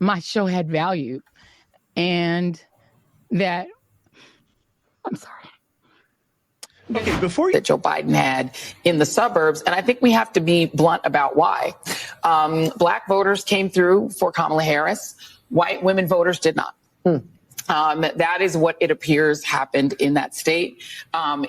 my show had value, and that, I'm sorry. Okay, before that Joe Biden had in the suburbs. And I think we have to be blunt about why. Black voters came through for Kamala Harris. White women voters did not. That is what it appears happened in that state,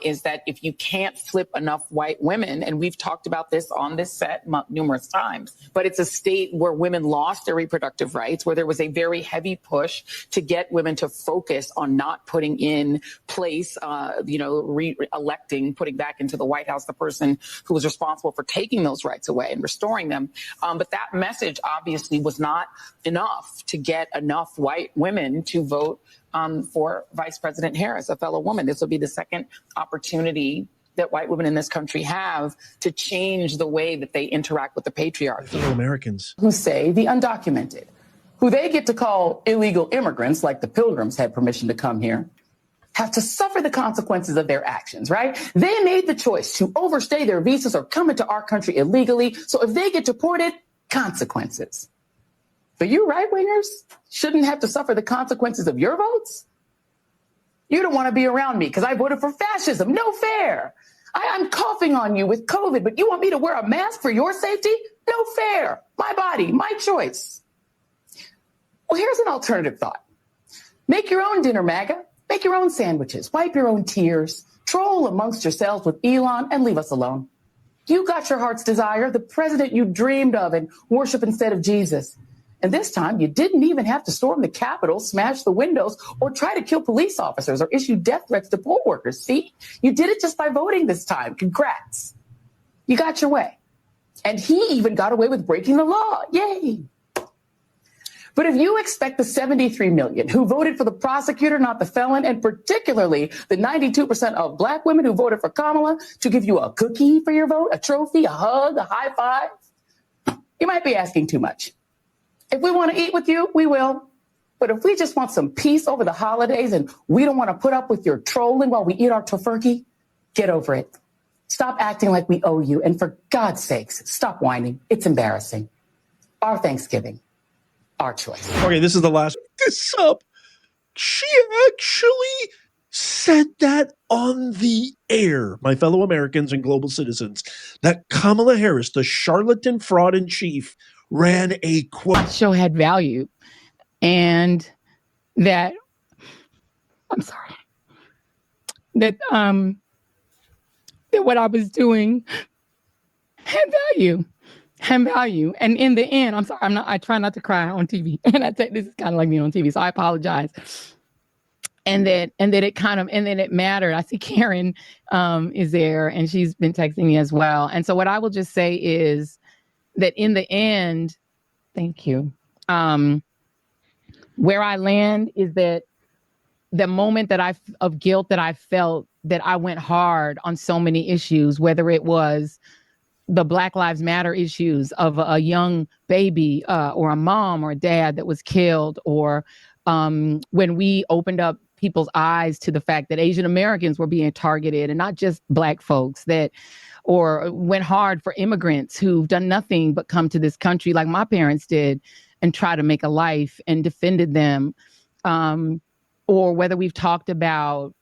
is that if you can't flip enough white women, and we've talked about this on this set numerous times, but it's a state where women lost their reproductive rights, where there was a very heavy push to get women to focus on not putting in place, re-electing, putting back into the White House the person who was responsible for taking those rights away and restoring them. But that message obviously was not enough to get enough white women to vote for Vice President Harris, a fellow woman. This will be the second opportunity that white women in this country have to change the way that they interact with the patriarchy. fellow Americans Who say the undocumented, who they get to call illegal immigrants, like the Pilgrims had permission to come here, have to suffer the consequences of their actions, right? They made the choice to overstay their visas or come into our country illegally. So if they get deported, consequences. But you right-wingers shouldn't have to suffer the consequences of your votes. You don't want to be around me because I voted for fascism. No fair. I'm coughing on you with COVID, but you want me to wear a mask for your safety? No fair. My body, my choice. Well, here's an alternative thought. Make your own dinner, MAGA. Make your own sandwiches. Wipe your own tears. Troll amongst yourselves with Elon and leave us alone. You got your heart's desire, the president you dreamed of, and worship instead of Jesus. And this time, you didn't even have to storm the Capitol, smash the windows, or try to kill police officers or issue death threats to poll workers. See, you did it just by voting this time. Congrats. You got your way. And he even got away with breaking the law. Yay. But if you expect the 73 million who voted for the prosecutor, not the felon, and particularly the 92% of black women who voted for Kamala to give you a cookie for your vote, a trophy, a hug, a high five, you might be asking too much. If we want to eat with you, we will. But if we just want some peace over the holidays and we don't want to put up with your trolling while we eat our tofurkey, get over it. Stop acting like we owe you. And for God's sakes, stop whining. It's embarrassing. Our Thanksgiving, our choice. Okay, this is the last. This up. She actually said that on the air, my fellow Americans and global citizens, that Kamala Harris, the charlatan fraud in chief, ran a quote. My show had value, and that, I'm sorry, that that what I was doing had value. And in the end, I'm sorry, I try not to cry on TV. And I think this is kind of like me on TV, so I apologize. And that it mattered. I see Karen is there, and she's been texting me as well. And so what I will just say is that in the end, thank you. Where I land is that the moment of guilt that I felt, that I went hard on so many issues, whether it was the Black Lives Matter issues of a young baby or a mom or a dad that was killed, or when we opened up people's eyes to the fact that Asian Americans were being targeted and not just Black folks, or went hard for immigrants who've done nothing but come to this country like my parents did and try to make a life and defended them. Or whether we've talked about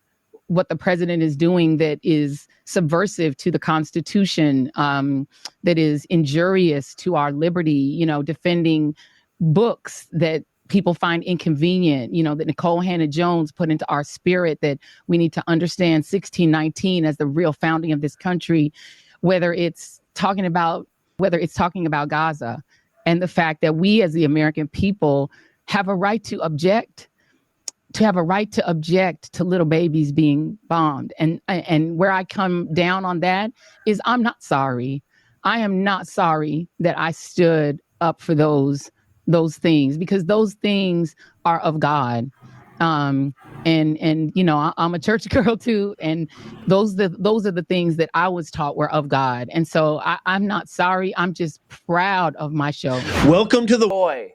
what the president is doing that is subversive to the Constitution, that is injurious to our liberty, defending books that people find inconvenient, that Nicole Hannah-Jones put into our spirit, that we need to understand 1619 as the real founding of this country, whether it's talking about Gaza and the fact that we as the American people have a right to object to little babies being bombed. And where I come down on that is I'm not sorry. I am not sorry that I stood up for those things, because those things are of God. And I'm a church girl too, and those are the things that I was taught were of God. And so I'm not sorry. I'm just proud of my show. Welcome to the Joy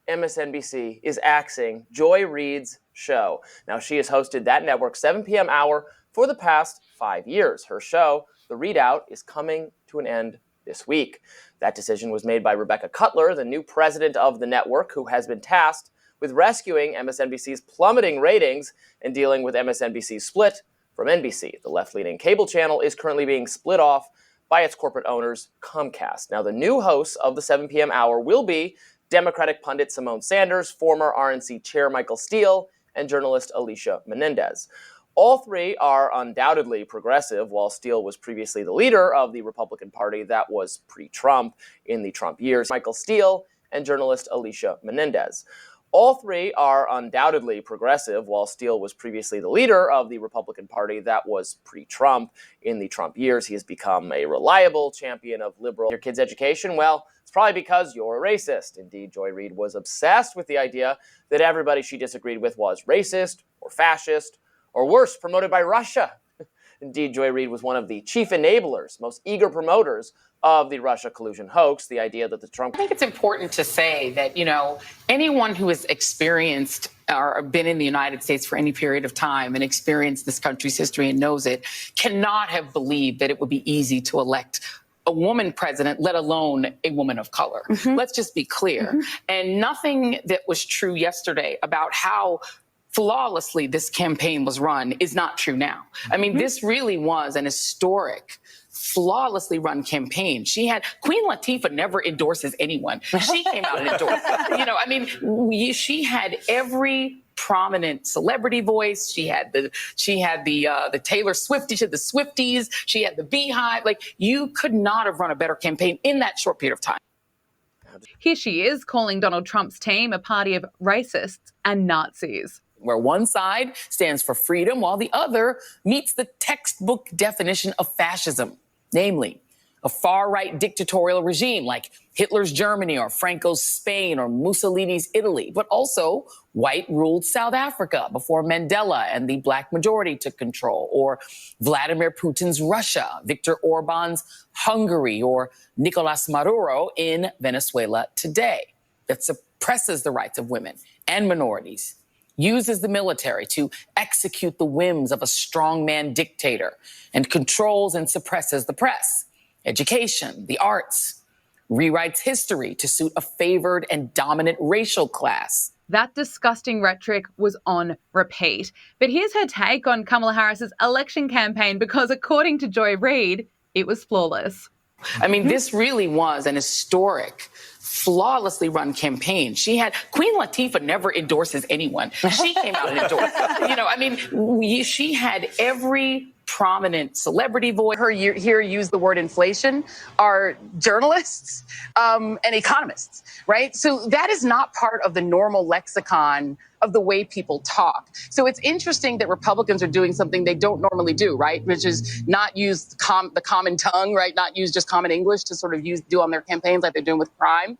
MSNBC is axing Joy Reid's show. Now, she has hosted that network's 7 p.m. hour for the past 5 years. Her show, the ReidOut, is coming to an end this week. That decision was made by Rebecca Cutler, the new president of the network, who has been tasked with rescuing MSNBC's plummeting ratings and dealing with MSNBC's split from NBC. The left-leaning cable channel is currently being split off by its corporate owners, Comcast. Now, the new hosts of the 7 p.m. hour will be Democratic pundit Simone Sanders, former RNC chair Michael Steele, and journalist Alicia Menendez. All three are undoubtedly progressive. While Steele was previously the leader of the Republican Party, that was pre-Trump in the Trump years. Michael Steele and journalist Alicia Menendez. All three are undoubtedly progressive. While Steele was previously the leader of the Republican Party, that was pre-Trump in the Trump years. He has become a reliable champion of liberal. Your kids' education? Well, it's probably because you're a racist. Indeed, Joy Reid was obsessed with the idea that everybody she disagreed with was racist or fascist, or worse, promoted by Russia. Indeed, Joy Reid was one of the chief enablers, most eager promoters of the Russia collusion hoax, the idea that the Trump... I think it's important to say that, anyone who has experienced or been in the United States for any period of time and experienced this country's history and knows it cannot have believed that it would be easy to elect a woman president, let alone a woman of color. Mm-hmm. Let's just be clear. Mm-hmm. And nothing that was true yesterday about how flawlessly this campaign was run is not true now. I mean, this really was an historic, flawlessly run campaign. Queen Latifah never endorses anyone. She came out and endorsed. She had every prominent celebrity voice. She had the Taylor Swifties, she had the Swifties, she had the Beehive. You could not have run a better campaign in that short period of time. Here she is calling Donald Trump's team a party of racists and Nazis, where one side stands for freedom while the other meets the textbook definition of fascism, namely a far-right dictatorial regime like Hitler's Germany or Franco's Spain or Mussolini's Italy, but also white-ruled South Africa before Mandela and the black majority took control, or Vladimir Putin's Russia, Viktor Orban's Hungary, or Nicolas Maduro in Venezuela today, that suppresses the rights of women and minorities, uses the military to execute the whims of a strongman dictator, and controls and suppresses the press, education, the arts, rewrites history to suit a favored and dominant racial class. That disgusting rhetoric was on repeat. But here's her take on Kamala Harris's election campaign, because according to Joy Reid, it was flawless. I mean, this really was an historic, flawlessly run campaign. Queen Latifah never endorses anyone. She came out and endorsed. She had every prominent celebrity voice. Here use the word inflation are journalists and economists, right? So that is not part of the normal lexicon of the way people talk. So it's interesting that Republicans are doing something they don't normally do, right? Which is not use the common tongue, right? Not use just common English to sort of do on their campaigns like they're doing with crime.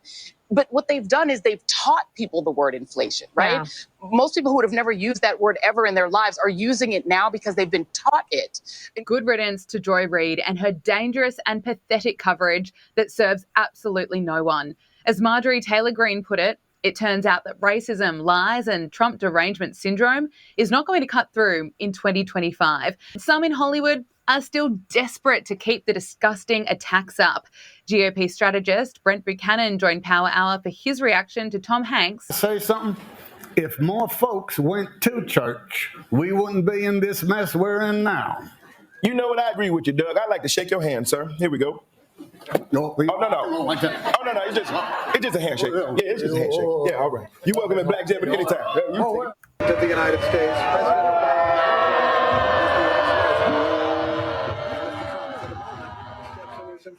But what they've done is they've taught people the word inflation, right? Yeah. Most people who would have never used that word ever in their lives are using it now because they've been taught it. Good riddance to Joy Reid and her dangerous and pathetic coverage that serves absolutely no one. As Marjorie Taylor Greene put it, it turns out that racism, lies, and Trump derangement syndrome is not going to cut through in 2025. Some in Hollywood are still desperate to keep the disgusting attacks up. GOP strategist Brent Buchanan joined Power Hour for his reaction to Tom Hanks. Say something. If more folks went to church, we wouldn't be in this mess we're in now. You know what? I agree with you, Doug. I'd like to shake your hand, sir. Here we go. No. Oh, no. It's just a handshake. Yeah, it's just a handshake. Yeah, all right. You're welcome at Black Jeopardy anytime. To the United States, President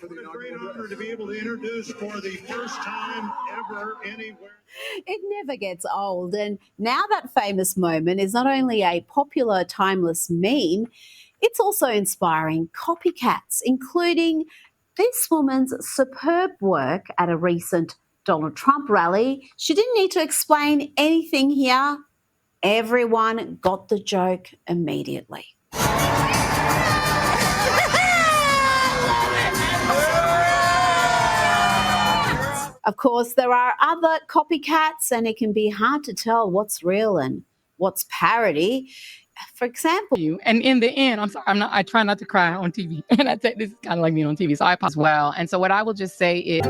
What a great honor to be able to introduce for the first time ever anywhere. It never gets old. And now that famous moment is not only a popular, timeless meme, it's also inspiring copycats, including this woman's superb work at a recent Donald Trump rally. She didn't need to explain anything here. Everyone got the joke immediately. Of course, there are other copycats, and it can be hard to tell what's real and what's parody. For example, and in the end, I'm sorry, I try not to cry on TV. And this is kind of like being on TV. So I pause well. And so what I will just say is